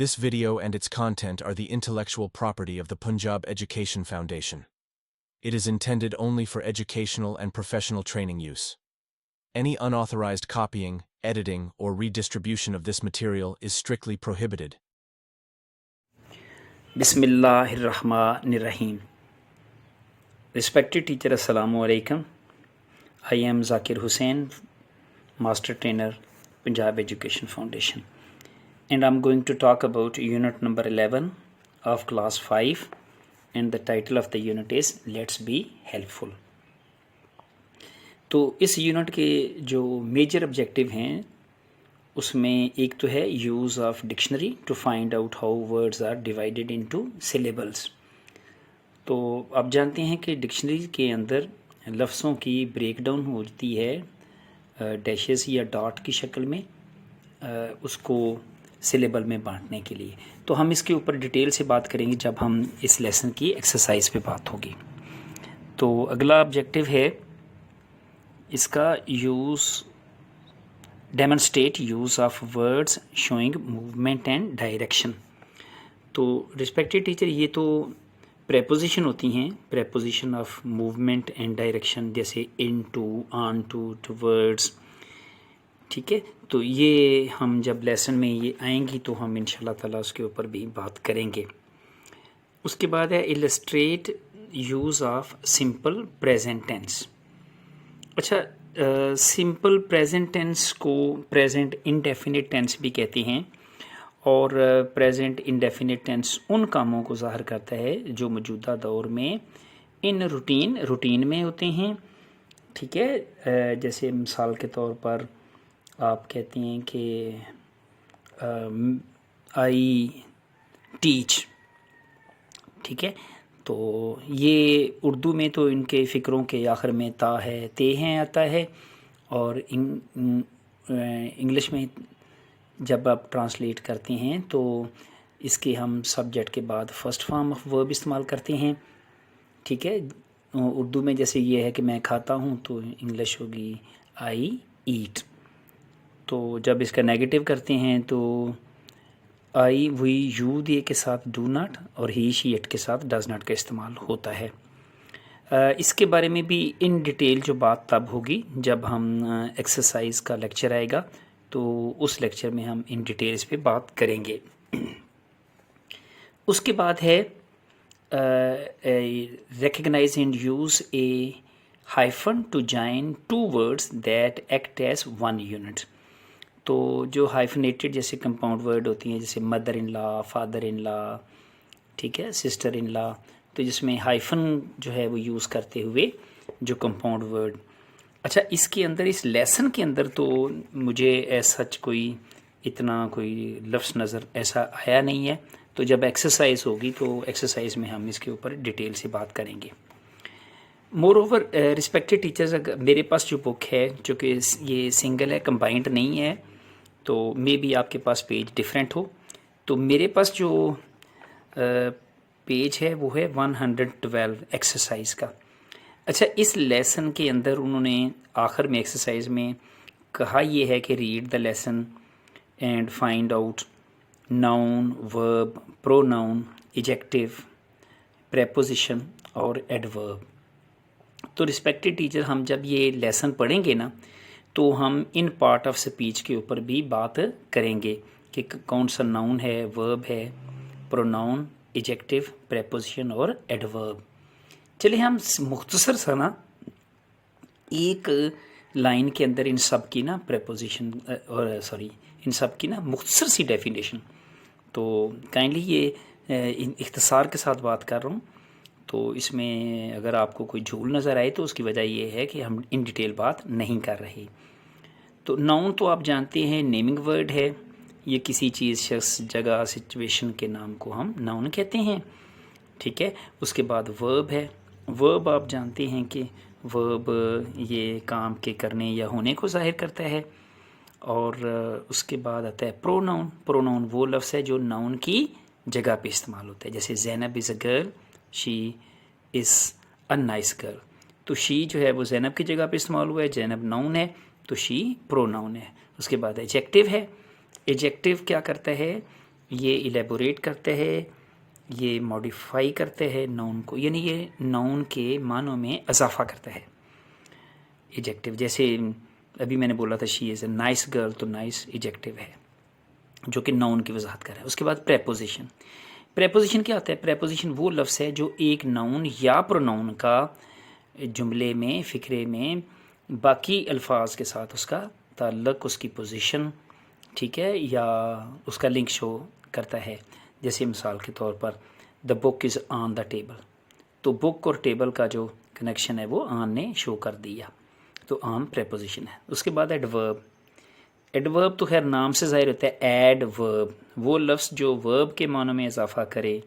This video and its content are the intellectual property of the Punjab Education Foundation. It is intended only for educational and professional training use. Any unauthorized copying, editing, or redistribution of this material is strictly prohibited. Bismillahirrahmanirrahim. Respected teacher, Assalamu alaikum. I am Zakir Hussain, Master Trainer, Punjab Education Foundation. And I'm going to talk about unit number 11 of class 5. And the title of the unit is Let's Be Helpful. तो इस unit के जो major objective हैं उसमें एक तो है use of dictionary to find out how words are divided into syllables. तो आप जानते हैं कि डिक्शनरी के अंदर लफ्ज़ों की ब्रेकडाउन होती है डैशेस या डॉट की शक्ल में उसको सिलेबल में बांटने के लिए। तो हम इसके ऊपर डिटेल से बात करेंगे जब हम इस लेसन की एक्सरसाइज पे बात होगी। तो अगला ऑब्जेक्टिव है इसका use demonstrate use of words showing movement and direction. तो रिस्पेक्टेड टीचर ये तो प्रेपोजिशन होती हैं, preposition of movement and direction, जैसे इन टू, ऑन टू, टुवर्ड्स, ठीक है। तो ये हम जब लेसन में ये आएंगी तो हम इंशाल्लाह ताला उसके ऊपर भी बात करेंगे। उसके बाद है illustrate use of simple present tense. अच्छा, सिंपल प्रेजेंट टेंस को प्रेजेंट इंडेफिनिट टेंस भी कहते हैं और प्रेजेंट इंडेफिनिट टेंस उन कामों को ज़ाहिर करता है जो मौजूदा दौर में इन रूटीन में होते हैं, ठीक है। जैसे मिसाल के तौर पर आप कहते हैं कि आई टीच, ठीक है। तो ये उर्दू में तो इनके फ़िक्रों के आखिर में ता है, ते हैं आता है, और इंग्लिश में जब आप ट्रांसलेट करते हैं तो इसके हम सब्जेक्ट के बाद फर्स्ट फॉर्म ऑफ वर्ब इस्तेमाल करते हैं, ठीक है। उर्दू में जैसे ये है कि मैं खाता हूँ तो इंग्लिश होगी आई ईट। तो जब इसका नेगेटिव करते हैं तो आई वी यू दिए के साथ डू नॉट और ही शी इट के साथ डज नॉट का इस्तेमाल होता है। इसके बारे में भी इन डिटेल जो बात तब होगी जब हम एक्सरसाइज का लेक्चर आएगा, तो उस लेक्चर में हम इन डिटेल्स पे बात करेंगे। उसके बाद है recognise and use a hyphen to join two words that act as one unit. तो जो हाइफनेटेड जैसे कंपाउंड वर्ड होती हैं, जैसे mother in law, father in law, ठीक है, सिस्टर इन लॉ, तो जिसमें हाइफन जो है वो यूज़ करते हुए जो कंपाउंड वर्ड। अच्छा, इसके अंदर इस लेसन के अंदर तो मुझे ऐसा कोई इतना कोई लफ्ज़ नज़र ऐसा आया नहीं है। तो जब एक्सरसाइज होगी तो एक्सरसाइज में हम इसके ऊपर डिटेल से बात करेंगे। मोर ओवर रिस्पेक्टेड टीचर्स, मेरे पास जो बुक है जो कि ये सिंगल है, कंबाइंड नहीं है, तो मे बी आपके पास पेज डिफरेंट हो। तो मेरे पास जो पेज है वो है 112 एक्सरसाइज का। अच्छा, इस लेसन के अंदर उन्होंने आखिर में एक्सरसाइज में कहा ये है कि read the lesson and find out noun, verb, pronoun, adjective, preposition और एडवर्ब। तो रिस्पेक्टेड टीचर, हम जब ये लेसन पढ़ेंगे ना तो हम इन पार्ट ऑफ स्पीच के ऊपर भी बात करेंगे कि कौन सा नाउन है, वर्ब है, प्रोनाउन, एडजेक्टिव, प्रेपोजिशन और एडवर्ब। चलिए हम मुख्तसर सा ना एक लाइन के अंदर इन सब की ना प्रेपोजिशन और इन सब की ना मुख्तसर सी डेफिनेशन, तो काइंडली ये इख्तिसार के साथ बात कर रहा हूँ। तो इसमें अगर आपको कोई झूल नज़र आए तो उसकी वजह ये है कि हम इन डिटेल बात नहीं कर रहे। तो नाउन तो आप जानते हैं नेमिंग वर्ड है, ये किसी चीज़, शख्स, जगह, सिचुएशन के नाम को हम नाउन कहते हैं, ठीक है। उसके बाद वर्ब है। वर्ब आप जानते हैं कि वर्ब ये काम के करने या होने को ज़ाहिर करता है। और उसके बाद आता है प्रोनाउन। प्रोनाउन वो लफ्ज़ है जो नाउन की जगह पे इस्तेमाल होता है, जैसे Zainab is a girl, she is a nice girl. तो शी जो है वो ज़ैनब की जगह पे इस्तेमाल हुआ है, ज़ैनब नाउन है तो शी प्रोनाउन है। उसके बाद एडजेक्टिव है। एडजेक्टिव क्या करता है, ये इलेबोरेट करते हैं, ये मॉडिफाई करते हैं नाउन को, यानी ये नाउन के मानों में इजाफा करता है। एडजेक्टिव जैसे अभी मैंने बोला था she is a nice girl, तो नाइस एडजेक्टिव है जो कि नाउन की वजाहत कर रहा है। उसके बाद प्रेपोजिशन। प्रेपोजिशन क्या होता है? प्रेपोजिशन वो लफ्ज़ है जो एक नाउन या प्रोनाउन का जुमले में, फ़िक्रे में बाकी अल्फाज के साथ उसका ताल्लुक़, उसकी पोजीशन, ठीक है, या उसका लिंक शो करता है। जैसे मिसाल के तौर पर the book is on the table, तो बुक और टेबल का जो कनेक्शन है वो ऑन ने शो कर दिया, तो ऑन प्रेपोजिशन है। उसके बाद एडवर्ब। एडवर्ब तो खैर नाम से ज़ाहिर होता है। एडवर्ब वो लफ्ज़ जो वर्ब के मानों में इजाफा करे,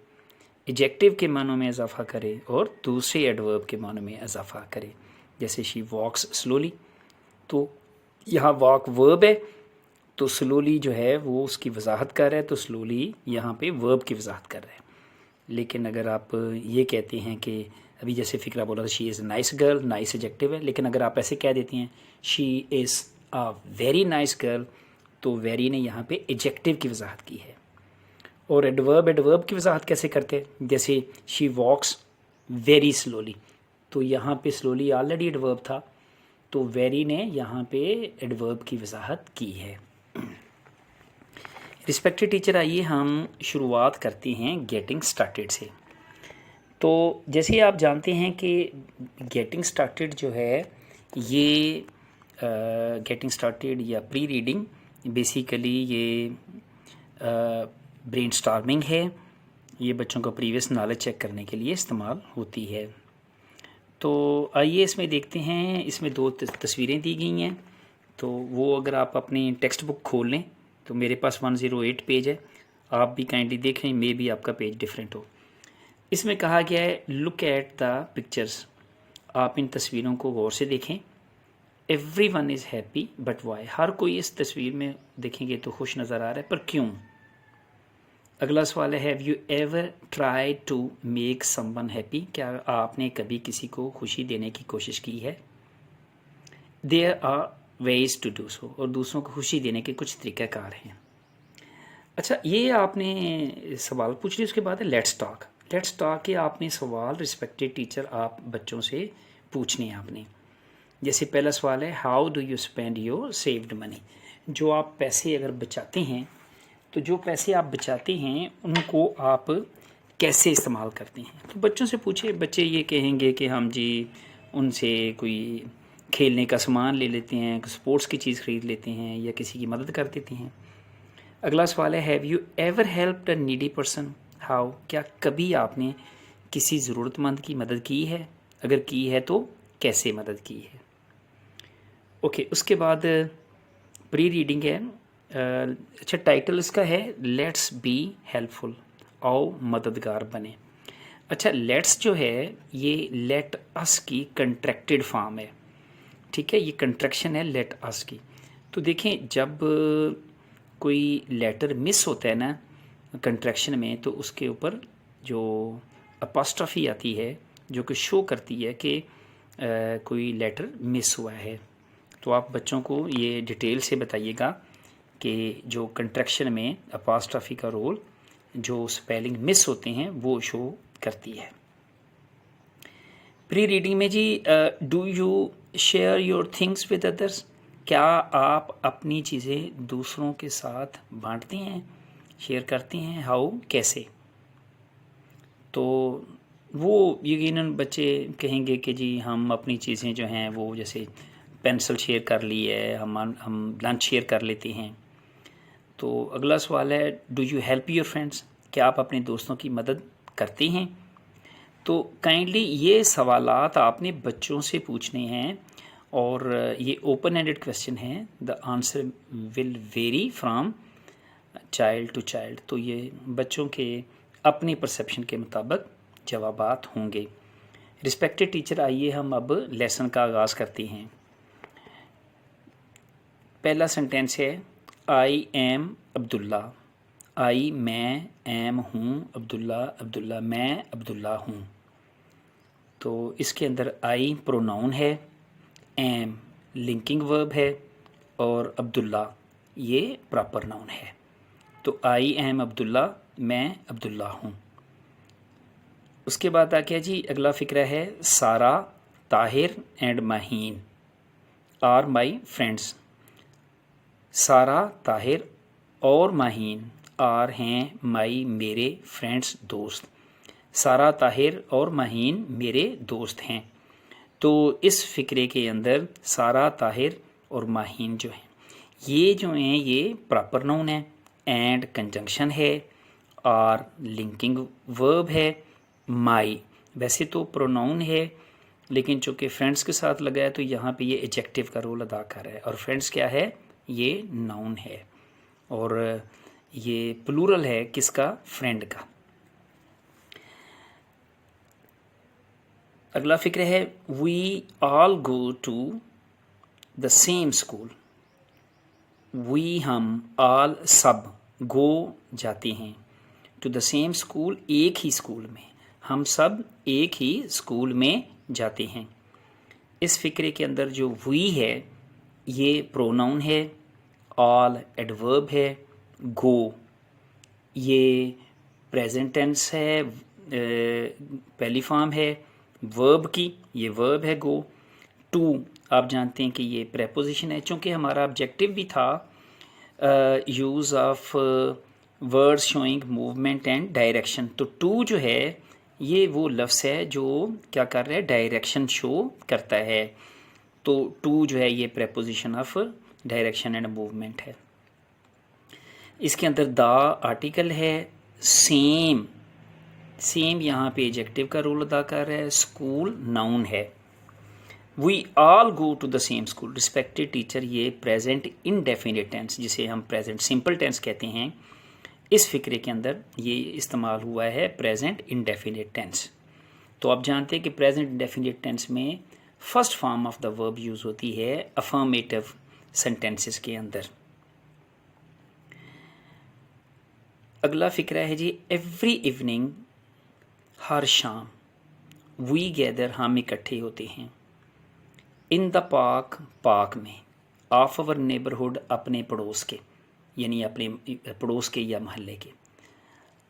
एडजेक्टिव के मानों में इजाफा करे और दूसरे एडवर्ब के मानों में इजाफा करे। जैसे शी वॉक्स स्लोली, तो यहाँ वॉक वर्ब है, तो स्लोली जो है वो उसकी वजाहत कर रहा है, तो स्लोली यहाँ पे वर्ब की वजाहत कर रहा है। लेकिन अगर आप ये कहते हैं कि अभी जैसे फ़िक्रा बोला था she is nice girl, nice adjective है, लेकिन अगर आप ऐसे कह देती हैं she is a very nice girl, तो वेरी ने यहाँ पे एडजेक्टिव की वजाहत की है। और एडवर्ब की वजाहत कैसे करते हैं? जैसे शी वॉक्स वेरी स्लोली, तो यहाँ पे स्लोली ऑलरेडी एडवर्ब था, तो वेरी ने यहाँ पे एडवर्ब की वजाहत की है। रिस्पेक्टेड टीचर, आइए हम शुरुआत करते हैं गेटिंग स्टार्टेड से। तो जैसे आप जानते हैं कि गेटिंग स्टार्टेड जो है ये गेटिंग स्टार्टेड या प्री रीडिंग बेसिकली ये ब्रेनस्टॉर्मिंग है, ये बच्चों का प्रीवियस नॉलेज चेक करने के लिए इस्तेमाल होती है। तो आइए इसमें देखते हैं, इसमें दो तस्वीरें दी गई हैं, तो वो अगर आप अपनी टेक्स्ट बुक खोल लें तो मेरे पास 108 पेज है, आप भी काइंडली देखें, मे भी आपका पेज डिफरेंट हो। इसमें कहा गया है लुक एट द पिक्चर्स, आप इन तस्वीरों को गौर से देखें। Everyone is happy but why, हर कोई इस तस्वीर में देखेंगे तो खुश नज़र आ रहा है, पर क्यों? अगला सवाल है have you ever try to make someone happy, क्या आपने कभी किसी को खुशी देने की कोशिश की है? There are ways to do so, और दूसरों को खुशी देने के कुछ तरीक़ाकार हैं। अच्छा, ये आपने सवाल पूछ लिया, उसके बाद है लेट्स टॉक। लेट्स टॉक के आपने सवाल रिस्पेक्टेड टीचर आप बच्चों से पूछने हैं आपने। जैसे पहला सवाल है how do you spend your saved money, जो आप पैसे अगर बचाते हैं तो जो पैसे आप बचाते हैं उनको आप कैसे इस्तेमाल करते हैं? तो बच्चों से पूछे, बच्चे ये कहेंगे कि हम जी उनसे कोई खेलने का सामान ले लेते हैं, स्पोर्ट्स की चीज़ ख़रीद लेते हैं, या किसी की मदद कर देते हैं। अगला सवाल है have you ever helped a needy person, how, क्या कभी आपने किसी ज़रूरतमंद की मदद की है? अगर की है तो कैसे मदद की है? ओके, उसके बाद प्री रीडिंग है। अच्छा, टाइटल इसका है लेट्स बी हेल्पफुल, आओ मददगार बने। अच्छा, लेट्स जो है ये लेट अस की कंट्रैक्टेड फॉर्म है, ठीक है, ये कंट्रैक्शन है लेट अस की। तो देखें जब कोई लेटर मिस होता है ना कंट्रैक्शन में, तो उसके ऊपर जो अपॉस्ट्रफी आती है जो कि शो करती है कि कोई लेटर मिस हुआ है। तो आप बच्चों को ये डिटेल से बताइएगा कि जो कंट्रैक्शन में अपॉस्ट्रफी का रोल जो स्पेलिंग मिस होते हैं वो शो करती है। प्री रीडिंग में जी do you share your things with others, क्या आप अपनी चीज़ें दूसरों के साथ बांटते हैं, शेयर करते हैं? हाउ, कैसे? तो वो यकीनन बच्चे कहेंगे कि जी हम अपनी चीज़ें जो हैं वो जैसे पेंसिल शेयर कर ली है, हम लंच शेयर कर लेते हैं। तो अगला सवाल है do you help your friends, क्या आप अपने दोस्तों की मदद करते हैं? तो काइंडली ये सवालात आपने बच्चों से पूछने हैं, और ये ओपन एंडेड क्वेश्चन है, the answer will vary from child to child. तो ये बच्चों के अपनी परसेप्शन के मुताबिक जवाबात होंगे। रिस्पेक्टेड टीचर, आइए हम अब लेसन का आगाज़ करते हैं। पहला सेंटेंस है आई एम अब्दुल्ला, आई मैं, एम हूँ, अब्दुल्ला अब्दुल्ला मैं अब्दुल्ला हूँ। तो इसके अंदर आई प्रोनाउन है, एम लिंकिंग वर्ब है, और अब्दुल्ला ये प्रॉपर नाउन है। तो आई एम अब्दुल्ला, मैं अब्दुल्ला हूँ। उसके बाद आ गया जी अगला फ़िक्रा है, Sara, Tahir and Maheen are my friends. Sara, Tahir और माहीन आर हैं माई मेरे फ्रेंड्स दोस्त। सारा, ताहिर और माहीन मेरे दोस्त हैं। तो इस फ़िक्रे के अंदर सारा, ताहिर और माहीन जो हैं ये जो हैं ये प्रॉपर नाउन है, एंड कंजंक्शन है, आर लिंकिंग वर्ब है, माई वैसे तो प्रोनाउन है लेकिन चूँकि फ्रेंड्स के साथ लगा है तो यहाँ पे ये एडजेक्टिव का रोल अदा कर रहा है, और फ्रेंड्स क्या है, ये नाउन है और ये प्लूरल है किसका, फ्रेंड का। अगला फ़िक्र है, we all go to the same school. We हम, ऑल सब, गो जाते हैं, टू द सेम स्कूल एक ही स्कूल में, हम सब एक ही स्कूल में जाते हैं। इस फ़िक्रे के अंदर जो वी है ये प्रोनाउन है, ऑल एडवर्ब है, गो ये प्रेजेंट टेंस है, पहली फॉर्म है वर्ब की, ये वर्ब है गो। टू आप जानते हैं कि ये प्रेपोजिशन है, चूँकि हमारा ऑब्जेक्टिव भी था use of words showing movement and direction. तो टू जो है ये वो लफ्ज़ है जो क्या कर रहा है, डायरेक्शन शो करता है। तो टू जो है ये preposition of direction and movement है। इसके अंदर द आर्टिकल है, सेम, सेम यहाँ पे एडजेक्टिव का रोल अदा कर रहा है, स्कूल नाउन है। We all go to the same school, respected teacher ये प्रेजेंट इनडेफिनिट टेंस जिसे हम प्रेजेंट सिंपल टेंस कहते हैं, इस फ़िक्रे के अंदर ये इस्तेमाल हुआ है प्रेजेंट इनडेफिनिट टेंस। तो आप जानते हैं कि प्रेजेंट इनडेफिनिट टेंस में first form of the verb use होती है अफर्मेटिव सेंटेंसेस के अंदर। अगला फ़िक्रा है जी, एवरी इवनिंग, हर शाम, वी गैदर हम इकट्ठे होते हैं, इन द पार्क, पार्क में, ऑफ अवर नेबरहुड अपने पड़ोस के, यानी अपने पड़ोस के या महल्ले के।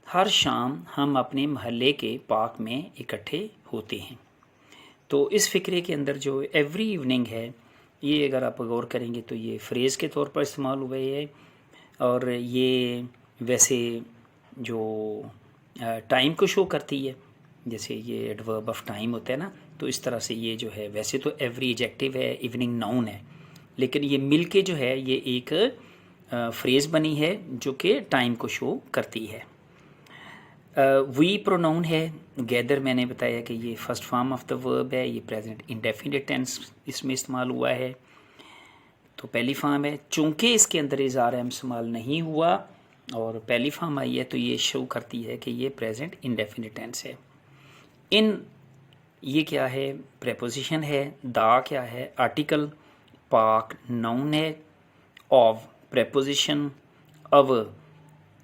हर शाम हम अपने महल्ले के पार्क में इकट्ठे होते हैं। तो इस फ़िक्रे के अंदर जो एवरी इवनिंग है ये अगर आप गौर करेंगे तो ये फ्रेज़ के तौर पर इस्तेमाल हुआ है, और ये वैसे जो टाइम को शो करती है, जैसे ये एडवर्ब ऑफ टाइम होता है ना, तो इस तरह से ये जो है वैसे तो एवरी एडजेक्टिव है, इवनिंग नाउन है, लेकिन ये मिल के जो है ये एक फ्रेज़ बनी है जो कि टाइम को शो करती है। वी प्रोनाउन है, गैदर मैंने बताया कि ये first form of the verb है, ये प्रेजेंट इंडेफिनिट टेंस इसमें इस्तेमाल हुआ है, तो पहली फॉर्म है। चूँकि इसके अंदर इज़ार अहम इस्तेमाल नहीं हुआ और पहली फॉर्म आई है तो ये शो करती है कि ये प्रेजेंट इंडेफिनिट टेंस है। इन ये क्या है, प्रेपोजिशन है, दा क्या है, आर्टिकल, पार्क नाउन है, ऑफ प्रेपोजिशन, अव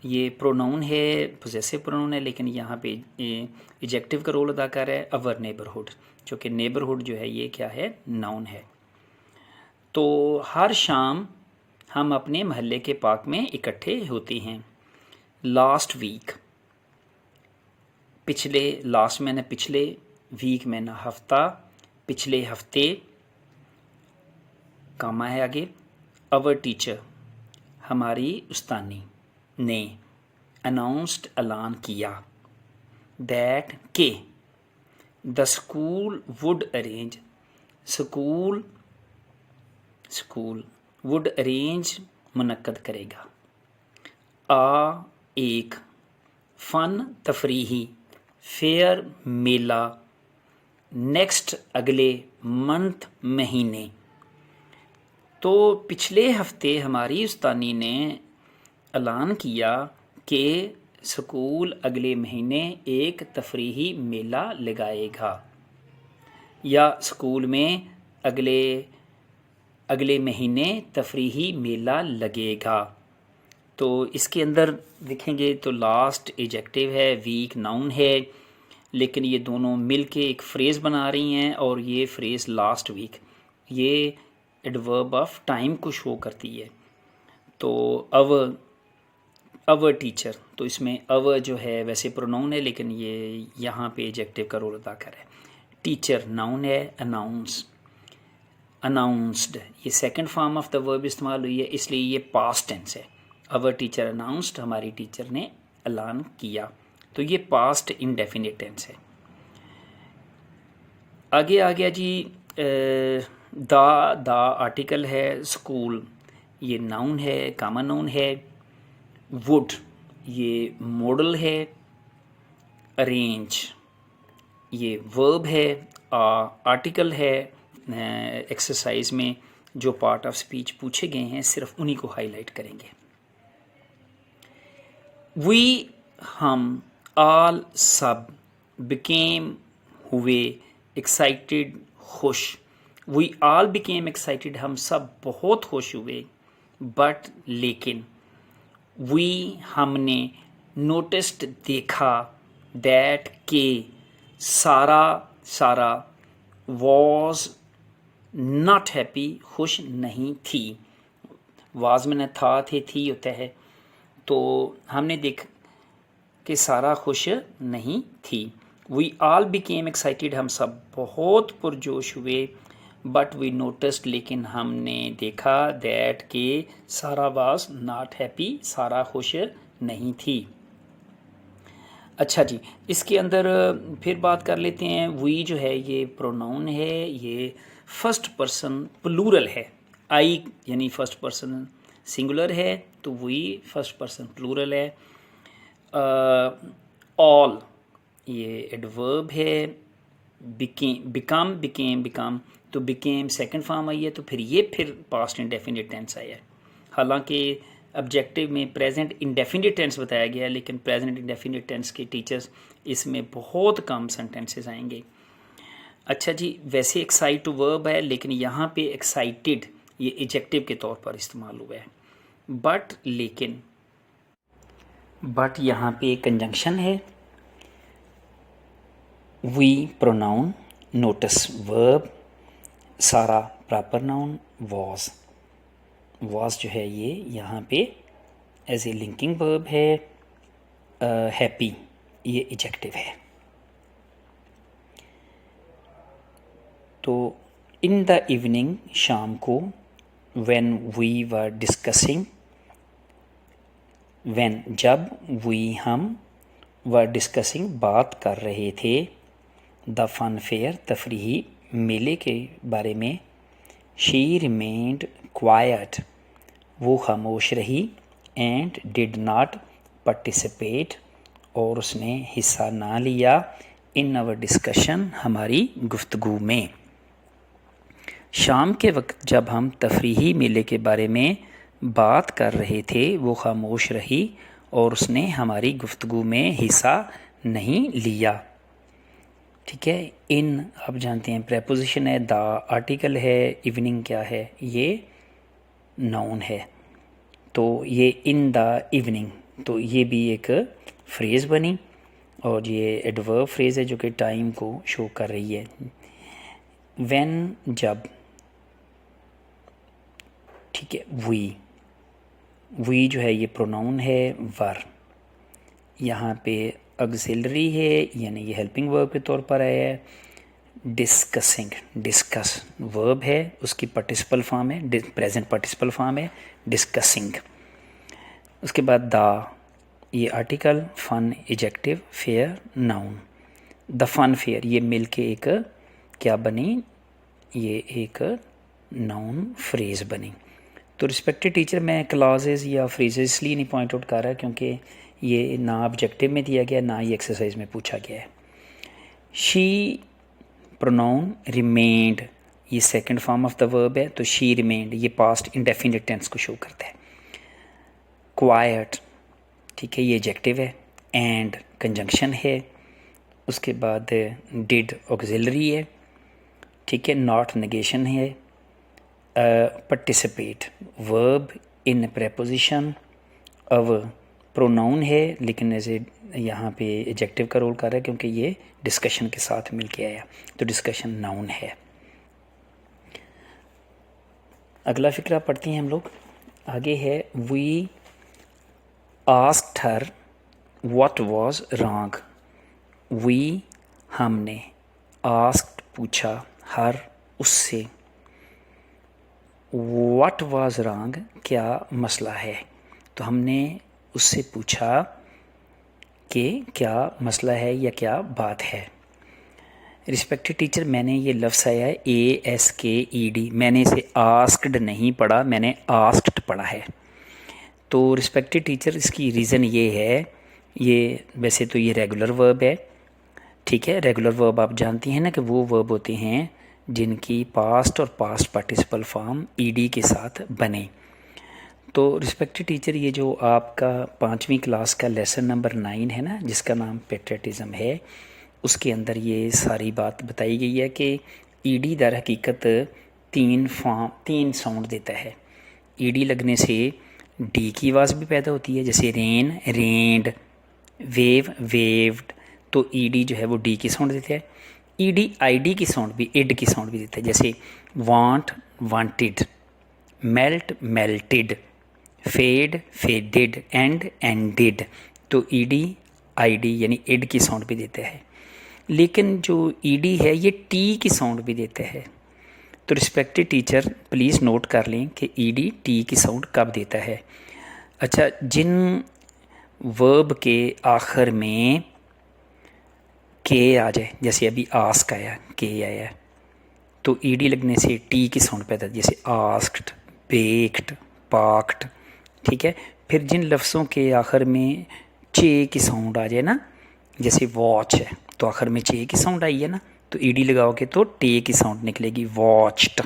ये प्रोनाउन है, पोजेसिव प्रोनाउन है, लेकिन यहाँ पे एडजेक्टिव का रोल अदा कर रहा है, अवर नेबरहुड, जो कि नेबरहुड जो है ये क्या है, नाउन है। तो हर शाम हम अपने महल्ले के पार्क में इकट्ठे होते हैं। लास्ट वीक, पिछले, लास्ट मैंने पिछले, वीक मैंने हफ्ता, पिछले हफ्ते, कामा है आगे, अवर टीचर हमारी उस्तानी ने, अनाउंस्ड ऐलान किया, दैट के, the school would arrange, school would arrange मुनक्कद करेगा, आ एक, फन तफरीही, फेयर मेला, नेक्स्ट अगले, मंथ महीने। तो पिछले हफ्ते हमारी उस्तानी ने ऐलान किया कि स्कूल अगले महीने एक तफरीही मेला लगाएगा, या स्कूल में अगले महीने तफरीही मेला लगेगा। तो इसके अंदर देखेंगे तो लास्ट एडजेक्टिव है, वीक नाउन है, लेकिन ये दोनों मिल के एक फ्रेज़ बना रही हैं, और ये फ्रेज़ लास्ट वीक ये एडवर्ब ऑफ टाइम को शो करती है। तो अवर टीचर, तो इसमें अवर जो है वैसे प्रोनाउन है लेकिन ये यहाँ पे एडजेक्टिव का रोल अदा कर रहा है। टीचर नाउन है, अनाउंस, अनाउंस्ड, ये second form of the verb इस्तेमाल हुई है, इसलिए ये पास्ट टेंस है। अवर टीचर अनाउंस्ड, हमारी टीचर ने ऐलान किया, तो ये पास्ट इंडेफिनिट टेंस है। आगे आ गया जी द आर्टिकल है, स्कूल ये नाउन है, कॉमन नाउन है, वुड ये मॉडल है, अरेंज ये वर्ब है, आर्टिकल है। एक्सरसाइज में जो पार्ट ऑफ स्पीच पूछे गए हैं सिर्फ उन्हीं को हाईलाइट करेंगे। वी हम, ऑल सब, बिकेम हुए, एक्साइटेड खुश, वी ऑल बिकेम एक्साइटेड हम सब बहुत खुश हुए, बट लेकिन, वी हमने, नोटिस्ड देखा, दैट के सारा सारा, वॉज नॉट हैप्पी खुश नहीं थी, वाज में था थे थी होता है, तो हमने देख कि सारा खुश नहीं थी। वी ऑल बिकेम एक्साइटेड हम सब बहुत पुरजोश हुए, बट वी नोटिस्ड लेकिन हमने देखा, दैट के सारा वाज नॉट हैप्पी सारा खुश नहीं थी। अच्छा जी, इसके अंदर फिर बात कर लेते हैं। वी जो है ये प्रोनाउन है, ये फर्स्ट पर्सन प्लूरल है, आई यानी फर्स्ट पर्सन सिंगुलर है, तो वी फर्स्ट पर्सन प्लूरल है। ऑल ये एडवर्ब है, बिकम बिकेम, तो बिकेम सेकंड फॉर्म आई है, तो फिर ये फिर पास्ट इंडेफिनिट टेंस आया है। हालांकि ऑब्जेक्टिव में प्रेजेंट इंडेफिनिट टेंस बताया गया है, लेकिन प्रेजेंट इंडेफिनिट टेंस के टीचर्स इसमें बहुत कम सेंटेंसेस आएंगे। अच्छा जी, वैसे एक्साइट टू वर्ब है, लेकिन यहाँ पे एक्साइटेड ये एडजेक्टिव के तौर पर इस्तेमाल हुआ है। बट लेकिन, बट यहाँ पे कंजंक्शन है। We pronoun, notice verb, Sara proper noun, was जो है ये यहाँ पे एज ए लिंकिंग वर्ब है। हैप्पी ये एडजेक्टिव है। तो इन द इवनिंग शाम को, when we were discussing, when जब, वी हम, वर डिस्कसिंग बात कर रहे थे, द फन फेयर तफरीही मेले के बारे में, शी रिमेंड क्वाइट वो खामोश रही, एंड डिड नॉट पार्टिसिपेट और उसने हिस्सा ना लिया, इन आवर डिस्कशन हमारी गुफ्तगू में। शाम के वक्त जब हम तफरीही मेले के बारे में बात कर रहे थे, वो खामोश रही और उसने हमारी गुफ्तगू में हिस्सा नहीं लिया। ठीक है, इन आप जानते हैं प्रेपोजिशन है, द आर्टिकल है, इवनिंग क्या है, ये नाउन है, तो ये इन द इवनिंग, तो ये भी एक फ्रेज़ बनी और ये एडवर्ब फ्रेज़ है जो कि टाइम को शो कर रही है। व्हेन जब, ठीक है, वी जो है ये प्रोनाउन है, वर यहाँ पे ऑक्सिलरी है यानी ये हेल्पिंग वर्ब के तौर पर आया है। डिस्कसिंग, डिस्कस वर्ब है, उसकी पार्टिसिपल फॉर्म है, प्रेजेंट पार्टिसिपल फॉर्म है डिस्कसिंग। उसके बाद द ये article, fun adjective, fair noun. The fun fair ये मिल के एक क्या बनी, ये एक नाउन फ्रेज़ बनी। तो रिस्पेक्टेड टीचर, मैं क्लॉजेज या फ्रेजेस इसलिए नहीं पॉइंट आउट कर रहा क्योंकि ये ना ऑब्जेक्टिव में दिया गया ना ही एक्सरसाइज में पूछा गया है। शी प्रोनाउन रिमेंड ये second form of the verb है, तो शी रिमेंड ये पास्ट इंडेफिनिट टेंस को शो करता है। क्वाइट, ठीक है, ये एडजेक्टिव है, एंड कंजंक्शन है, उसके बाद डिड ऑक्सिलरी है, ठीक है, नॉट नेगेशन है, पार्टिसिपेट वर्ब इन प्रेपोजिशन, अब प्रोनाउन है लेकिन ऐसे यहाँ पे एडजेक्टिव का रोल कर रहा है क्योंकि ये डिस्कशन के साथ मिल के आया, तो डिस्कशन नाउन है। अगला फिक्रा पढ़ते हैं हम लोग। आगे है we asked her what was wrong, we हमने, आस्क्ड पूछा, हर उससे, व्हाट वाज रॉन्ग क्या मसला है, तो हमने उससे पूछा कि क्या मसला है या क्या बात है। रिस्पेक्टेड टीचर, मैंने ये लफ्ज़ आया है ASKED, मैंने इसे आस्क्ड नहीं पढ़ा, मैंने आस्क्ड पढ़ा है। तो रिस्पेक्टेड टीचर, इसकी रीज़न ये है, ये वैसे तो ये रेगुलर वर्ब है, ठीक है। रेगुलर वर्ब आप जानती हैं ना कि वो वर्ब होते हैं जिनकी पास्ट और पास्ट पार्टिसिपल फॉर्म ED के साथ बने। तो रिस्पेक्टेड टीचर, ये जो आपका 5वीं क्लास का लेसन नंबर 9 है ना, जिसका नाम पेट्रियटिज़म है, उसके अंदर ये सारी बात बताई गई है कि ED दर हकीकत 3 साउंड देता है। ED लगने से D की आवाज़ भी पैदा होती है, जैसे रेन रेन्ड, वेव वेव्ड, तो ED जो है वो D की साउंड देता है। ED ID की साउंड भी, इड की साउंड भी देता है, जैसे want wanted, melt melted, fade faded, end ended, तो ED ID यानी इड की साउंड भी देता है। लेकिन जो ED है ये T की साउंड भी देता है। तो रिस्पेक्टेड टीचर प्लीज़ नोट कर लें कि ED T की साउंड कब देता है। अच्छा, जिन वर्ब के आखिर में के आ जाए, जैसे अभी आस्क आया, के आया, तो ED लगने से T की साउंड पैदा, जैसे आस्क्ड, बेक्ड, पाक्ड, ठीक है। फिर जिन लफ्ज़ों के आखिर में चे की साउंड आ जाए ना, जैसे वॉच है तो आखिर में चे की साउंड आई है ना, तो ED लगाओगे तो टे की साउंड निकलेगी, वॉच्ड।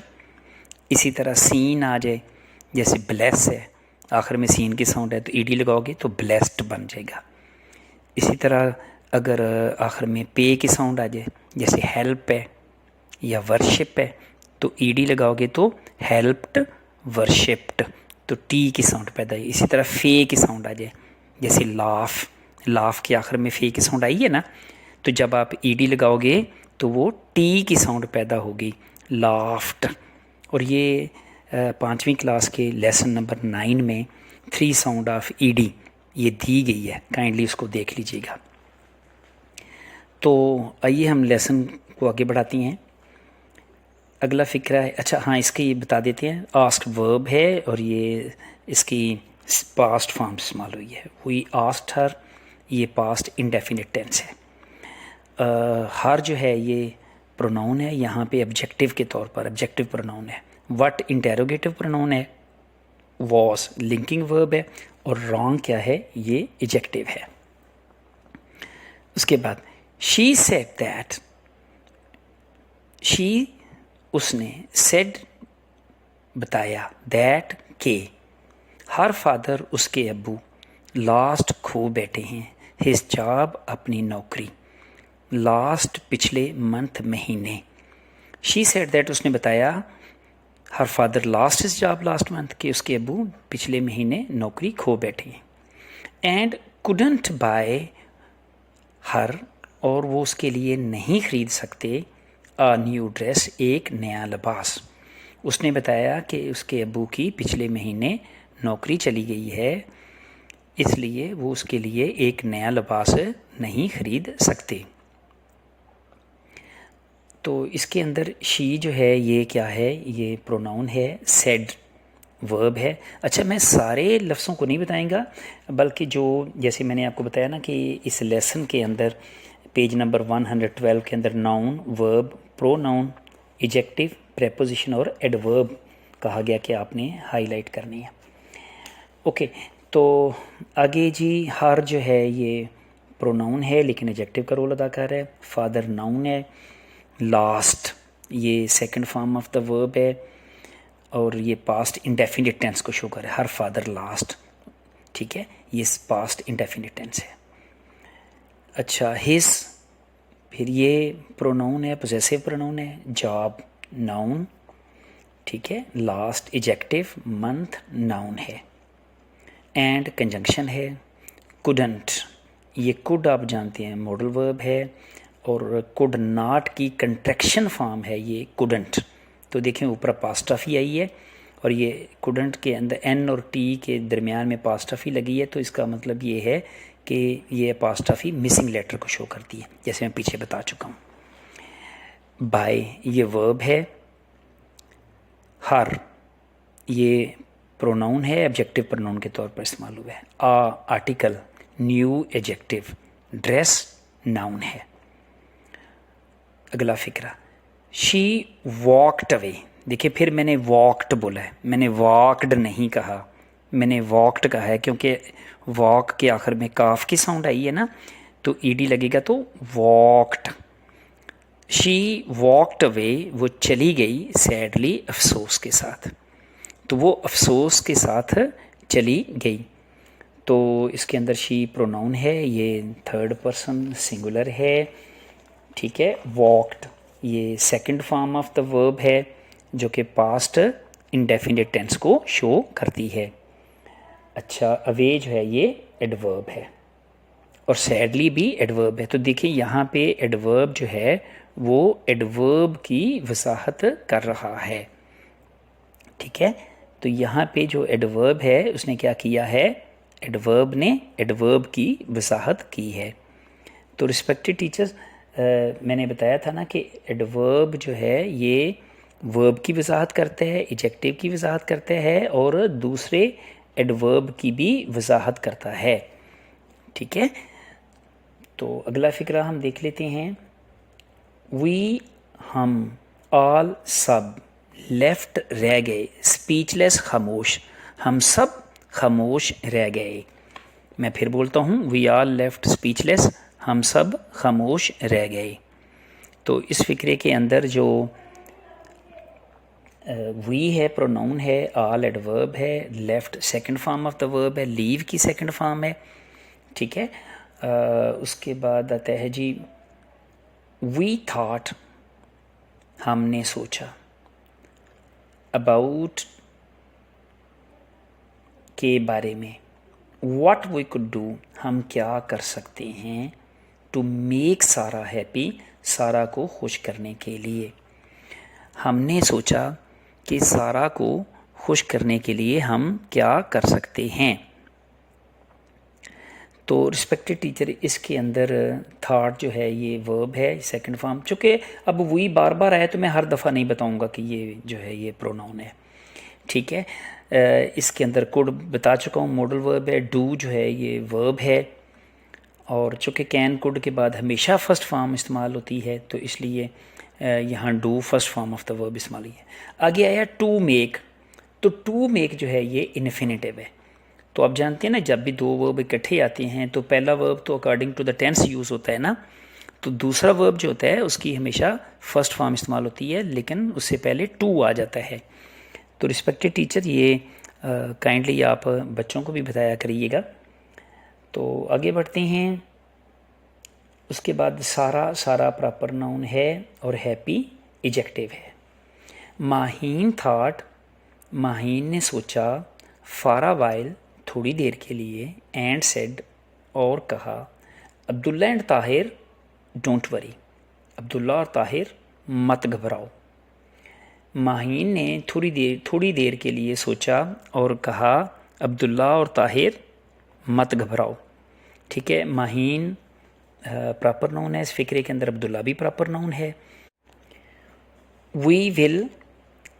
इसी तरह सीन आ जाए, जैसे ब्लेस है, आखिर में सीन की साउंड है तो ED लगाओगे तो ब्लेस्ड बन जाएगा। इसी तरह अगर आखिर में पे की साउंड आ जाए, जैसे हेल्प है या वर्शिप है, तो ED लगाओगे तो हेल्प्ड वर्शिप्ड, तो टी की साउंड पैदा है। इसी तरह फे की साउंड आ जाए, जैसे लाफ, लाफ के आखिर में फे की साउंड आई है ना, तो जब आप ED लगाओगे तो वो टी की साउंड पैदा होगी, लाफ्ट। और ये 5वीं क्लास के लेसन नंबर 9 में 3 साउंड ऑफ ED ये दी गई है, काइंडली उसको देख लीजिएगा। तो आइए हम लेसन को आगे बढ़ाती हैं। अगला फ़िक्रा है, अच्छा हाँ, इसके ये बता देते हैं, आस्क्ड वर्ब है और ये इसकी पास्ट फॉर्म इस्तेमाल हुई है। वी आस्क्ड हर, ये पास्ट इंडेफिनिट टेंस है। हर जो है ये प्रोनाउन है, यहाँ पे ऑब्जेक्टिव के तौर पर ऑब्जेक्टिव प्रोनाउन है। व्हाट इंटेरोगेटिव प्रोनाउन है, वॉज लिंकिंग वर्ब है, और रॉन्ग क्या है, ये एडजेक्टिव है। उसके बाद शी सेड दैट, शी उसने, सेड बताया, दैट के, हर फादर उसके अब्बू, लास्ट खो बैठे हैं, हिज जॉब अपनी नौकरी, लास्ट पिछले मंथ महीने। शी सेड दैट उसने बताया, her father last his job last month, कि उसके अब्बू पिछले महीने नौकरी खो बैठे हैं। एंड कुडंट बाय हर, और वो उसके लिए नहीं खरीद सकते, अ न्यू ड्रेस, एक नया लिबास। उसने बताया कि उसके अब्बू की पिछले महीने नौकरी चली गई है, इसलिए वो उसके लिए एक नया लिबास नहीं खरीद सकते। तो इसके अंदर शी जो है ये क्या है, ये प्रोनाउन है, सेड वर्ब है। अच्छा, मैं सारे लफ्ज़ों को नहीं बताएंगा, बल्कि जो जैसे मैंने आपको बताया ना कि इस लेसन के अंदर पेज नंबर 112 के अंदर noun, verb, pronoun, adjective, preposition और एडवर्ब कहा गया कि आपने हाईलाइट करनी है। ओके, तो आगे जी, हर जो है ये प्रोनाउन है लेकिन एडजेक्टिव का रोल अदा कर रहा है। फादर नाउन है, लास्ट ये second form of the verb है, और ये पास्ट इंडेफिनिट टेंस को शो कर रहा है, हर फादर लास्ट, ठीक है, ये पास्ट इंडेफिनिट टेंस है। अच्छा, हिज, फिर ये प्रोनाउन है, पोजेसिव प्रोनाउन है, जॉब नाउन, ठीक है, लास्ट एडजेक्टिव, मंथ नाउन है, एंड कंजंक्शन है। कुडंट, ये कुड आप जानते हैं मॉडल वर्ब है, और कुड नॉट की कंट्रैक्शन फॉर्म है ये कुडंट। तो देखें ऊपर पास्ट ऑफ ही आई है और ये कुडंट के अंदर एन और टी के दरमियान में अपास्ट्रफी लगी है, तो इसका मतलब ये है कि ये अपास्ट्रफी मिसिंग लेटर को शो करती है, जैसे मैं पीछे बता चुका हूँ। बाय ये वर्ब है, हर ये प्रोनाउन है, ऑब्जेक्टिव प्रोनाउन के तौर पर इस्तेमाल हुआ है। A article, new adjective, dress noun है। अगला फिक्रा, शी वॉकड अवे। देखिए फिर मैंने वॉकड बोला है, मैंने वॉकड नहीं कहा, मैंने वॉकड कहा है क्योंकि वॉक के आखिर में काफ की साउंड आई है ना, तो ईडी लगेगा, तो वॉकड। शी वॉकड अवे, वो चली गई, सैडली अफसोस के साथ, तो वो अफसोस के साथ चली गई। तो इसके अंदर शी प्रोनाउन है, ये थर्ड पर्सन सिंगुलर है, ठीक है। वॉकड ये second form of the verb है जो कि पास्ट इंडेफिनिट टेंस को शो करती है। अच्छा, अवे जो है ये एडवर्ब है और सैडली भी एडवर्ब है। तो देखिए यहाँ पे एडवर्ब जो है वो एडवर्ब की वजाहत कर रहा है, ठीक है। तो यहाँ पे जो एडवर्ब है उसने क्या किया है, एडवर्ब ने एडवर्ब की वजाहत की है। तो रिस्पेक्टेड टीचर्स, मैंने बताया था ना कि एडवर्ब जो है ये वर्ब की वजाहत करते हैं, एडजेक्टिव की वजाहत करते हैं और दूसरे एडवर्ब की भी वजाहत करता है, ठीक है। तो अगला फिक्रा हम देख लेते हैं। वी हम, ऑल सब, लेफ्ट रह गए, स्पीचलेस खामोश, हम सब खामोश रह गए। मैं फिर बोलता हूँ, वी आल लेफ्ट स्पीचलेस, हम सब खामोश रह गए। तो इस फिक्रे के अंदर जो वी है प्रोनाउन है, आल एडवर्ब है, left second form of the verb है, लीव की सेकंड फॉर्म है, ठीक है। उसके बाद आता है जी वी थॉट, हमने सोचा, अबाउट के बारे में, व्हाट वी कुड डू, हम क्या कर सकते हैं, टू मेक सारा हैप्पी, सारा को खुश करने के लिए। हमने सोचा कि सारा को खुश करने के लिए हम क्या कर सकते हैं। तो रिस्पेक्टेड टीचर, इसके अंदर थॉट जो है ये वर्ब है सेकंड फॉर्म, चूँकि अब वही बार बार आया तो मैं हर दफ़ा नहीं बताऊंगा कि ये जो है ये प्रोनाउन है, ठीक है। इसके अंदर कुड बता चुका हूँ, मॉडल वर्ब है। डू जो है ये वर्ब है और चूँकि कैन कुड के बाद हमेशा फर्स्ट फॉर्म इस्तेमाल होती है तो इसलिए यहाँ do first form of the verb इस्तेमाल है। आगे आया टू मेक, तो टू मेक जो है ये इन्फिनेटिव है। तो आप जानते हैं ना, जब भी दो वर्ब इकट्ठे आते हैं तो पहला वर्ब तो according to the tense use होता है ना, तो दूसरा वर्ब जो होता है उसकी हमेशा फर्स्ट फॉर्म इस्तेमाल होती है, लेकिन उससे पहले टू आ जाता है। तो रिस्पेक्टेड टीचर, ये काइंडली आप बच्चों को भी बताया करिएगा। तो आगे बढ़ते हैं। उसके बाद सारा, सारा प्रॉपर नाउन है और हैप्पी एडजेक्टिव है। माहीन थॉट, माहीन ने सोचा, फार अ वाइल, थोड़ी देर के लिए, एंड सेड, और कहा, Abdullah and Tahir don't worry, Abdullah और ताहिर मत घबराओ। माहीन ने थोड़ी देर के लिए सोचा और कहा, अब्दुल्ला और ताहिर मत घबराओ, ठीक है। माहीन प्रॉपर नाउन है, इस फिक्रे के अंदर अब्दुल्ला भी प्रॉपर नाउन है। We will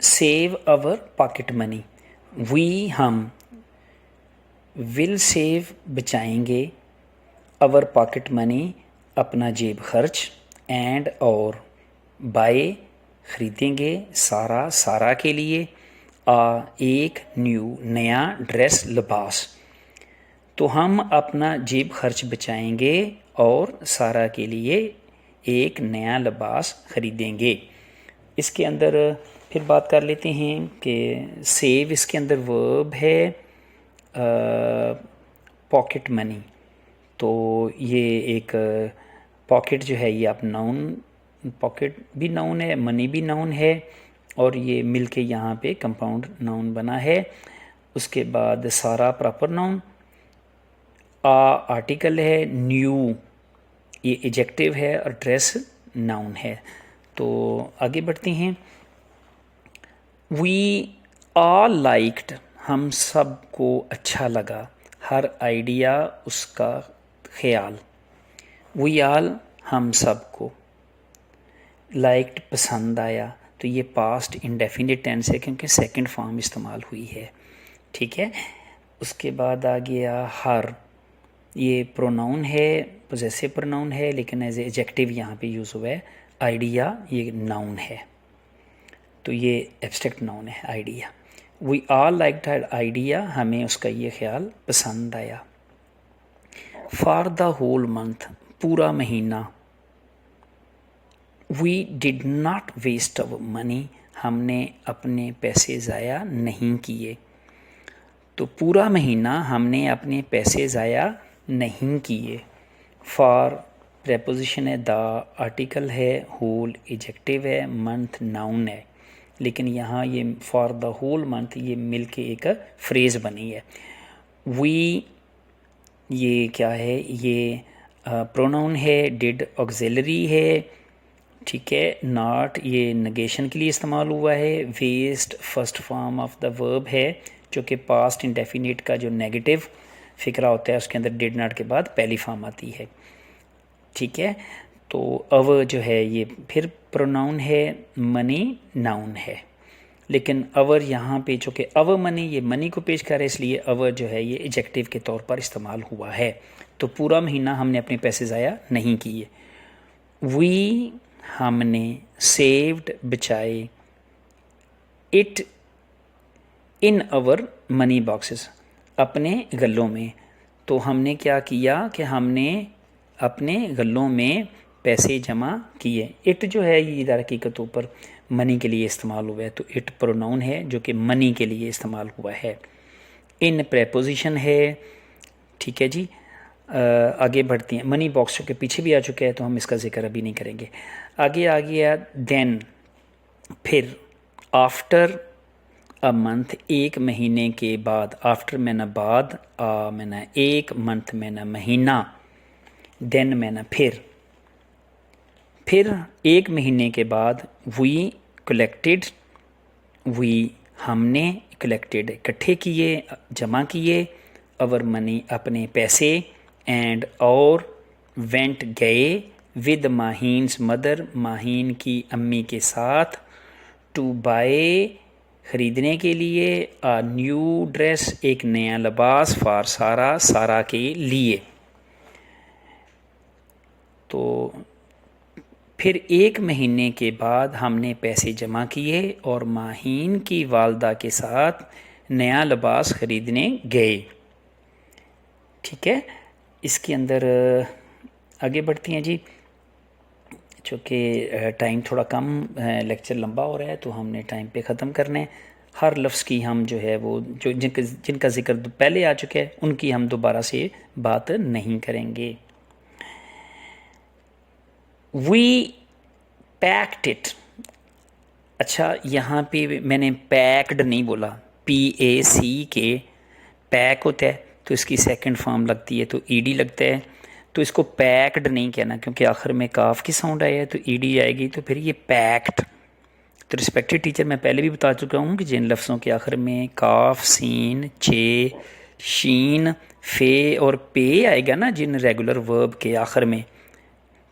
save our pocket money, we हम, विल सेव बचाएंगे, अवर पॉकेट मनी अपना जेब खर्च, एंड और, बाय ख़रीदेंगे, सारा सारा के लिए, आ एक, न्यू नया, ड्रेस लिबास। तो हम अपना जेब खर्च बचाएंगे और सारा के लिए एक नया लिबास ख़रीदेंगे। इसके अंदर फिर बात कर लेते हैं कि सेव इसके अंदर वर्ब है पॉकेट मनी, तो ये एक पॉकेट जो है ये आप नाउन, पॉकेट भी नाउन है, मनी भी नाउन है और ये मिलके यहाँ पे कंपाउंड नाउन बना है। उसके बाद सारा प्रॉपर नाउन, आ आर्टिकल है, न्यू ये एडजेक्टिव है और ड्रेस नाउन है। तो आगे बढ़ते हैं। वी ऑल लाइक्ड, हम सब को अच्छा लगा, हर आइडिया, उसका ख्याल। वी ऑल, हम सब को। लाइक्ड, पसंद आया, तो ये पास्ट इंडेफिनिट टेंस है क्योंकि सेकंड फॉर्म इस्तेमाल हुई है। ठीक है, उसके बाद आ गया हर, ये प्रोनाउन है, पोजेसिव प्रोनाउन है, लेकिन एज एडजेक्टिव यहाँ पे यूज़ हुआ है। आइडिया ये नाउन है, तो ये एब्स्ट्रैक्ट नाउन है idea. We all liked her idea, हमें उसका ये ख्याल पसंद आया। फॉर द होल मंथ, पूरा महीना। We did not waste our money, हमने अपने पैसे ज़ाया नहीं किए। तो पूरा महीना हमने अपने पैसे ज़ाया नहीं किए। फॉर प्रेपोजिशन है, द आर्टिकल है, होल एडजेक्टिव है, मंथ नाउन है, लेकिन यहाँ ये फॉर द होल मंथ ये मिल के एक फ्रेज़ बनी है। वी ये क्या है, ये प्रोनाउन है, डिड ऑक्सिलरी है, ठीक है। नॉट ये नेगेशन के लिए इस्तेमाल हुआ है। Waste first form of the verb है, जो कि पास्ट इंडेफिनिट का जो नेगेटिव फिक्रा होता है उसके अंदर डिड नॉट के बाद पहली फॉर्म आती है। ठीक है, तो अवर जो है ये फिर प्रोनाउन है, मनी नाउन है, लेकिन अवर यहाँ पे जो कि अवर मनी, ये मनी को पेश कर रहा है, इसलिए अवर जो है ये एडजेक्टिव के तौर पर इस्तेमाल हुआ है। तो पूरा महीना हमने अपने पैसे ज़ाया नहीं किए। वी हमने, सेव्ड बचाए, it in our money boxes, अपने गल्लों में। तो हमने क्या किया कि हमने अपने गल्लों में पैसे जमा किए। इट जो है ये इधर हकीकतों पर मनी के लिए इस्तेमाल हुआ है, तो इट प्रोनाउन है जो कि मनी के लिए इस्तेमाल हुआ है। इन प्रेपोजिशन है। ठीक है जी, आगे बढ़ती हैं। मनी बॉक्स के पीछे भी आ चुका है, तो हम इसका जिक्र अभी नहीं करेंगे। आगे आ गया देन, फिर। आफ्टर अ मंथ, एक महीने के बाद। आफ्टर मैंने बाद, आ मैंने एक, मंथ मैंने महीना, देन मैंने फिर एक महीने के बाद। वी कलेक्टेड, वी हमने, कलेक्टेड इकट्ठे किए, जमा किए, अवर मनी अपने पैसे, एंड और वेंट गए, विद माहीन्स मदर, माहीन की अम्मी के साथ, टू बाय ख़रीदने के लिए, आ न्यू ड्रेस एक नया लिबास, फॉर सारा, सारा के लिए। तो फिर एक महीने के बाद हमने पैसे जमा किए और माहीन की वालदा के साथ नया लिबास ख़रीदने गए। ठीक है, इसके अंदर आगे बढ़ती हैं जी, चूँकि टाइम थोड़ा कम, लेक्चर लंबा हो रहा है, तो हमने टाइम पे ख़त्म करना है। हर लफ्ज़ की हम जो है वो जो जिनका जिक्र पहले आ चुका है उनकी हम दोबारा से बात नहीं करेंगे। We packed it. अच्छा, यहाँ पे मैंने पैक्ड नहीं बोला, PAC पैक होता है तो इसकी सेकंड फॉर्म लगती है तो ED लगता है, तो इसको पैक्ड नहीं कहना क्योंकि आखिर में काफ की साउंड आया है तो ED आएगी, तो फिर ये पैक्ड। तो रिस्पेक्टेड टीचर, मैं पहले भी बता चुका हूँ कि जिन लफ्ज़ों के आखिर में काफ, सीन, चे, शीन, फे और पे आएगा ना, जिन रेगुलर वर्ब के आखिर में,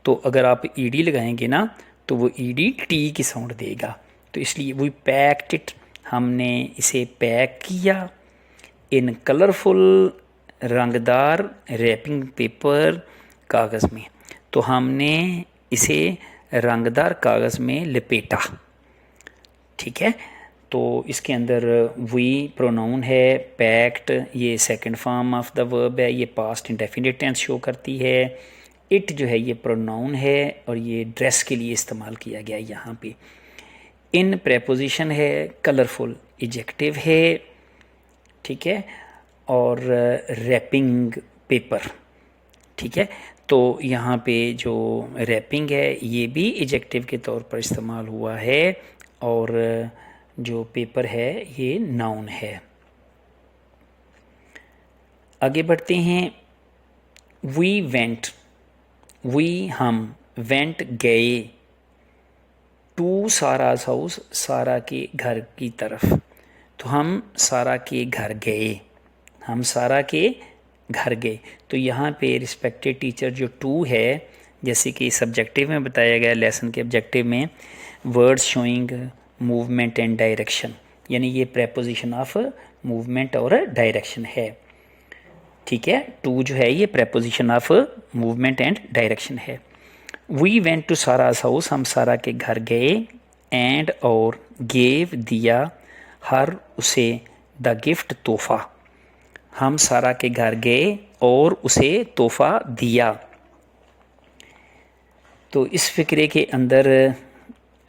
तो अगर आप ED लगाएंगे ना तो वो ED टी की साउंड देगा। तो इसलिए वी पैक्ड इट, हमने इसे पैक किया, इन कलरफुल, रंगदार, रैपिंग पेपर, कागज़ में। तो हमने इसे रंगदार कागज़ में लपेटा। ठीक है, तो इसके अंदर वी प्रोनाउन है, पैक्ड ये second form of the verb है, ये पास्ट इंडेफिनिट टेंस शो करती है। इट जो है ये प्रोनाउन है और ये ड्रेस के लिए इस्तेमाल किया गया है यहाँ पे। इन प्रेपोजिशन है, कलरफुल एडजेक्टिव है, ठीक है, और रैपिंग पेपर। ठीक है, तो यहाँ पे जो रैपिंग है ये भी एडजेक्टिव के तौर पर इस्तेमाल हुआ है और जो पेपर है ये नाउन है। आगे बढ़ते हैं। वी वेंट, वी हम, वेंट गए, टू साराज हाउस, सारा के घर की तरफ। तो हम सारा के घर गए, हम सारा के घर गए। तो यहाँ पे रिस्पेक्टेड टीचर जो टू है, जैसे कि सब्जेक्टिव में बताया गया, लेसन के ऑब्जेक्टिव में words showing movement and direction, यानी ये प्रेपोजिशन ऑफ मूवमेंट और डायरेक्शन है। ठीक है, टू जो है ये preposition of movement and direction है। वी वेंट टू साराज हाउस, हम सारा के घर गए, एंड और गेव दिया हर उसे द गिफ्ट तोहफा, हम सारा के घर गए और उसे तोहफा दिया। तो इस फिक्रे के अंदर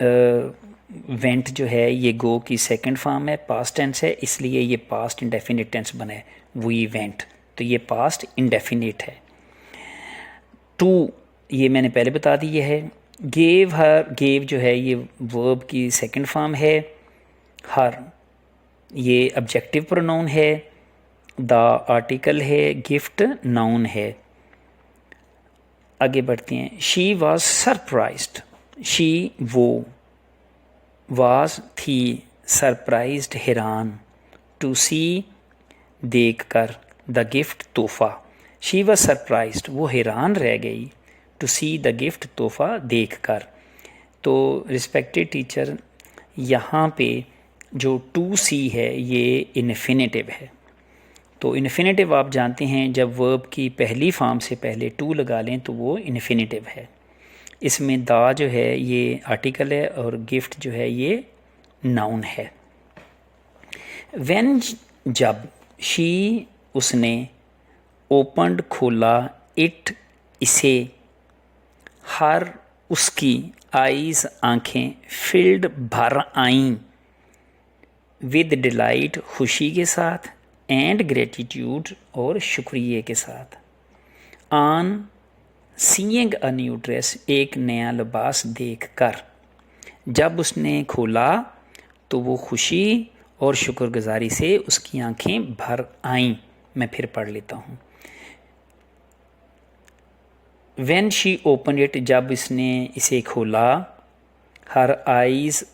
वेंट जो है ये गो की सेकंड फॉर्म है, पास्ट टेंस है, इसलिए ये पास्ट इंडेफिनिट टेंस बना है, वी वेंट, तो ये पास्ट इंडेफिनिट है। टू ये मैंने पहले बता दिया है। गेव हर, गेव जो है ये वर्ब की सेकंड फॉर्म है। हर ये ऑब्जेक्टिव प्रोनाउन है। द आर्टिकल है। गिफ्ट नाउन है। आगे बढ़ते हैं। शी वॉज सरप्राइज्ड, शी वो, वाज थी, सरप्राइज्ड हैरान, टू सी देख कर, द गिफ्ट तोहफा। शी वॉज सरप्राइज्ड वो हैरान रह गई, टू सी द गिफ्ट तोहफा देख कर। तो रिस्पेक्टेड टीचर यहाँ पे जो टू सी है ये इन्फिनेटिव है। तो इन्फिनेटिव आप जानते हैं जब वर्ब की पहली फॉर्म से पहले टू लगा लें तो वो इन्फिनेटिव है। इसमें दा जो है ये आर्टिकल है और गिफ्ट जो है ये नाउन है। व्हेन जब, शी उसने, ओपन्ड खोला, इट इसे, हर उसकी, आईज आँखें, फिल्ड भर आईं, विद डिलाइट खुशी के साथ, एंड ग्रेटिट्यूड और शुक्रिया के साथ। On seeing a new dress एक नया लिबास देख कर, जब उसने खोला तो वो खुशी और शुक्रगुजारी से उसकी आंखें भर आईं। मैं फिर पढ़ लेता हूँ। When she opened it, जब इसने इसे खोला, her eyes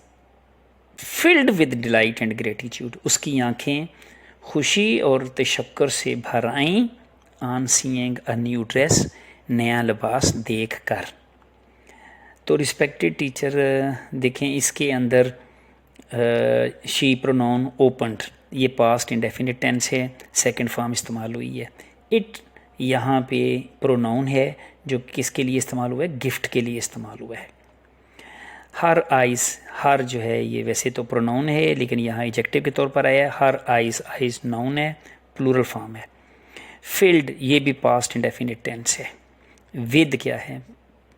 filled with delight and gratitude, उसकी आंखें खुशी और तशक्कुर से भर आईं। On seeing a new dress नया लिबास देख कर। तो रिस्पेक्टेड टीचर देखें इसके अंदर शी प्रोनाउन ओपन्ड, ये पास्ट इंडेफिनिट टेंस है, सेकंड फॉर्म इस्तेमाल हुई है। इट यहाँ पे प्रोनाउन है जो किसके लिए इस्तेमाल हुआ है, गिफ्ट के लिए इस्तेमाल हुआ है। हर आइज़, हर जो है ये वैसे तो प्रोनाउन है लेकिन यहाँ एडजेक्टिव के तौर पर आया है। हर आइज़, आइज़ नाउन है, प्लूरल फॉर्म है। फिल्ड ये भी पास्ट इंडेफिनिट टेंस है। विद क्या है,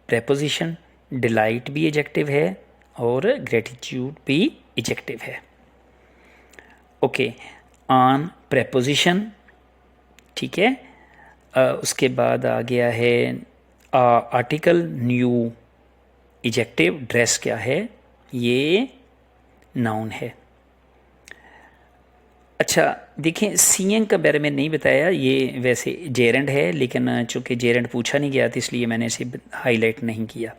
प्रेपोजिशन। डिलाइट भी एडजेक्टिव है और ग्रेटिट्यूड भी एडजेक्टिव है। ओके, ऑन प्रेपोजिशन, ठीक है। उसके बाद आ गया है आर्टिकल, न्यू एडजेक्टिव, ड्रेस क्या है, ये नाउन है। अच्छा देखें, सीइंग का बारे में नहीं बताया, ये वैसे जेरेंड है लेकिन चूँकि जेरेंड पूछा नहीं गया था इसलिए मैंने इसे हाईलाइट नहीं किया।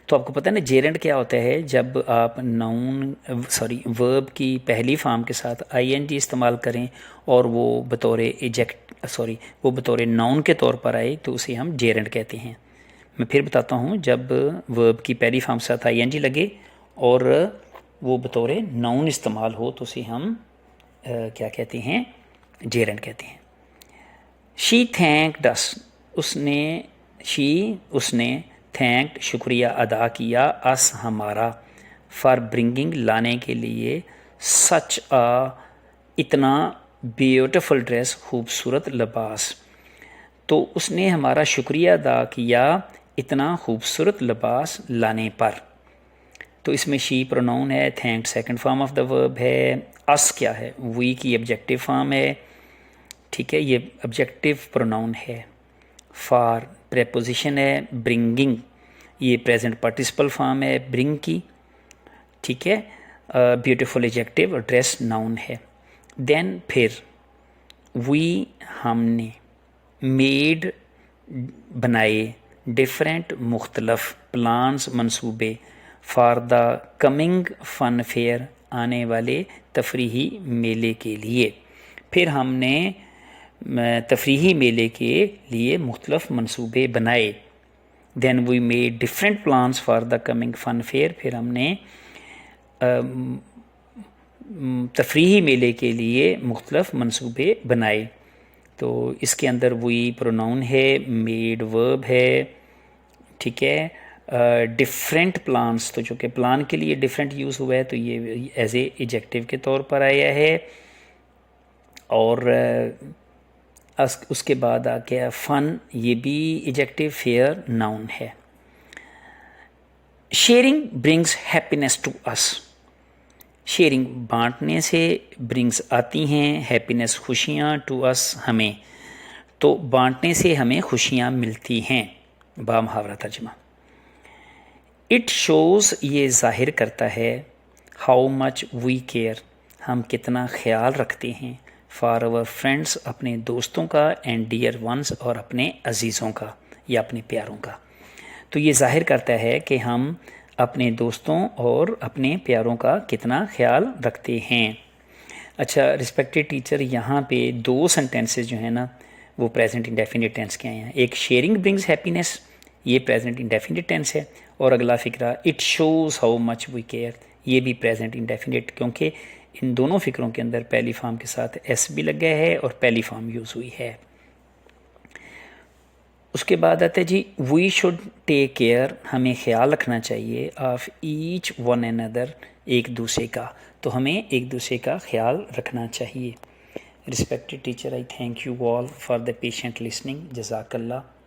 तो आपको पता है ना जेरेंड क्या होता है, जब आप नाउन वर्ब की पहली फॉर्म के साथ आईएनजी इस्तेमाल करें और वो बतौर नाउन के तौर पर आए तो उसे हम जेरेंड कहते हैं। मैं फिर बताता हूँ, जब वर्ब की पहली फॉर्म के साथ आईएनजी लगे और वो बतौर नाउन इस्तेमाल हो तो उसे हम क्या कहते हैं, जेरेंड कहते हैं। शी थैंक्ड अस, उसने थैंक्ड शुक्रिया अदा किया, अस हमारा, फॉर ब्रिंगिंग लाने के लिए, सच आ इतना, ब्यूटीफुल ड्रेस खूबसूरत लिबास। तो उसने हमारा शुक्रिया अदा किया इतना खूबसूरत लिबास लाने पर। तो इसमें शी प्रोनाउन है, thanked second form of the verb है, अस क्या है, वी की ऑब्जेक्टिव फॉर्म है, ठीक है, ये ऑब्जेक्टिव प्रोनाउन है। फॉर प्रेपोजिशन है, ब्रिंगिंग ये प्रेजेंट पार्टिसिपल फॉर्म है ब्रिंग की, ठीक है। ब्यूटीफुल एडजेक्टिव, ड्रेस नाउन है। देन फिर वी हमने, मेड बनाए, डिफरेंट मुख्तलफ, प्लान्स मंसूबे, for the coming fun fair आने वाले तफरीही मेले के लिए। फिर हमने तफरीही मेले के लिए मुख्तलिफ मनसूबे बनाए। Then we made different plans for the coming fun fair. फिर हमने तफरीही मेले के लिए मुख्तलिफ मनसूबे बनाए। तो इसके अंदर वी प्रोनाउन है, मेड वर्ब है, ठीक है। डिफरेंट प्लान्स, तो जो कि प्लान के लिए डिफरेंट यूज़ हुआ है तो ये एज ए एडजेक्टिव के तौर पर आया है। और उसके बाद आ गया फन, ये भी एडजेक्टिव, फेयर नाउन है। Sharing brings happiness to us. Sharing बांटने से, ब्रिंग्स आती हैं, हैप्पीनेस खुशियाँ, टू अस हमें, तो बांटने से हमें खुशियाँ मिलती हैं। बामुहावरा तर्जमा। इट शोज़, ये ज़ाहिर करता है, हाउ मच वी केयर, हम कितना ख्याल रखते हैं, फॉर आवर फ्रेंड्स, अपने दोस्तों का, एंड डियर वंस, और अपने अजीज़ों का या अपने प्यारों का। तो ये ज़ाहिर करता है कि हम अपने दोस्तों और अपने प्यारों का कितना ख्याल रखते हैं। अच्छा रिस्पेक्टेड टीचर, यहाँ पे 2 सेंटेंसेस जो हैं ना वो प्रेजेंट इंडेफिनिट टेंस के आए हैं। एक शेयरिंग ब्रिंग्स हैप्पीनेस, ये प्रेजेंट इंडेफिनिट टेंस है, और अगला फ़िक्रा it shows how much we care, ये भी प्रेजेंट इंडेफिनिट, क्योंकि इन दोनों फ़िक्रों के अंदर पहली फॉर्म के साथ एस भी लग गया है और पहली फॉर्म यूज़ हुई है। उसके बाद आता है जी, वी शुड टेक केयर, हमें ख्याल रखना चाहिए, ऑफ ईच वन अनदर, एक दूसरे का, तो हमें एक दूसरे का ख्याल रखना चाहिए। Respected teacher, I thank you all for the patient listening. जज़ाकल्लाह।